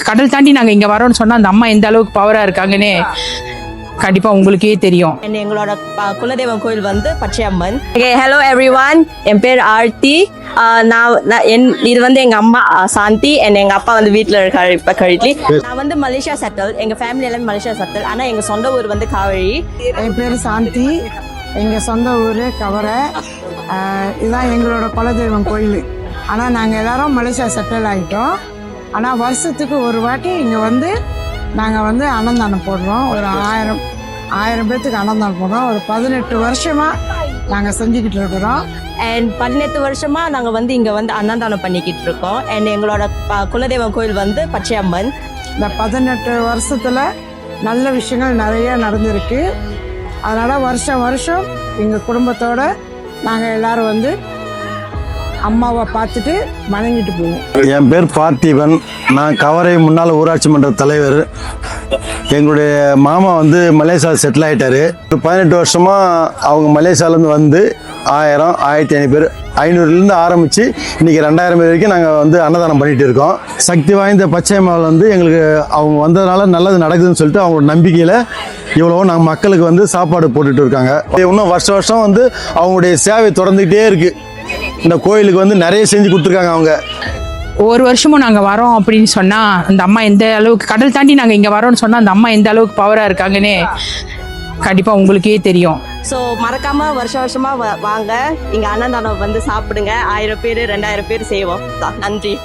கடல் தாண்டி நாங்க இங்க வரோம்னு சொன்னா அந்த அம்மா எந்த அளவுக்கு பவரா இருக்காங்கன்னு கண்டிப்பா உங்களுக்கே தெரியும். எங்களோட குலதெய்வம் கோயில் வந்து பச்சையம்மன். ஹலோ எவ்ரிவன், என் பேர் ஆர்த்தி. இது வந்து எங்க அம்மா சாந்தி அண்ட் எங்க அப்பா வந்து வீட்டில் இருக்காரு இப்போ கழிட்லி. நான் வந்து மலேசியா செட்டில், எங்க ஃபேமிலி எல்லாமே மலேசியா செட்டில். ஆனால் எங்க சொந்த ஊர் வந்து காவழி. என் பேர் சாந்தி, எங்க சொந்த ஊர் கவரை. இதுதான் எங்களோட குலதெய்வம் கோயில். ஆனால் நாங்கள் எல்லாரும் மலேசியா செட்டில் ஆகிட்டோம். ஆனால் வருஷத்துக்கு ஒரு வாட்டி இங்கே வந்து நாங்கள் வந்து அன்னதானம் போடுறோம். ஒரு 1000 பேர்த்துக்கு அன்னதானம் போடுறோம். ஒரு 18 வருஷமாக நாங்கள் செஞ்சுக்கிட்டு இருக்கிறோம். அண்ட் 18 வருஷமாக நாங்கள் வந்து இங்கே வந்து அன்னதானம் பண்ணிக்கிட்டு இருக்கோம். அண்ட் எங்களோட குலதெய்வம் கோயில் வந்து பச்சையம்மன். இந்த 18 வருஷத்தில் நல்ல விஷயங்கள் நிறைய நடந்திருக்கு. அதனால் வருஷம் எங்கள் குடும்பத்தோடு நாங்கள் எல்லோரும் வந்து அம்மாவை பார்த்துட்டு வணங்கிட்டு போவோம். என் பேர் பார்த்திபன், நான் கவரை முன்னாள் ஊராட்சி மன்ற தலைவர். எங்களுடைய மாமா வந்து மலேசியாவில் செட்டில் ஆகிட்டார். ஒரு 18 வருஷமாக அவங்க மலேசியாவிலேருந்து வந்து 1000, 1500 பேர், 500லேருந்து ஆரம்பித்து இன்றைக்கி 2000 பேர் வரைக்கும் நாங்கள் வந்து அன்னதானம் பண்ணிகிட்டு இருக்கோம். சக்தி வாய்ந்த பச்சையம்மாவில் வந்து எங்களுக்கு அவங்க வந்ததுனால நல்லது நடக்குதுன்னு சொல்லிட்டு அவங்களோட நம்பிக்கையில் இவ்வளோ நாங்கள் மக்களுக்கு வந்து சாப்பாடு போட்டுட்டு இருக்காங்க. இன்னும் வருஷம் வந்து அவங்களுடைய சேவை தொடர்ந்துக்கிட்டே இருக்குது. இந்த கோயிலுக்கு வந்து நிறைய செஞ்சு கொடுத்துருக்காங்க. அவங்க ஒரு வருஷமும் நாங்க வரோம் அப்படின்னு சொன்னா அந்த அம்மா எந்த அளவுக்கு, கடல் தாண்டி நாங்க இங்க வரோம்னு சொன்னா அந்த அம்மா எந்த அளவுக்கு பவரா இருக்காங்கன்னு கண்டிப்பா உங்களுக்கே தெரியும். ஸோ மறக்காம வருஷமா வாங்க, இங்க அன்னதானம் வந்து சாப்பிடுங்க. 1000 பேர் 2000 பேர் செய்வோம். நன்றி.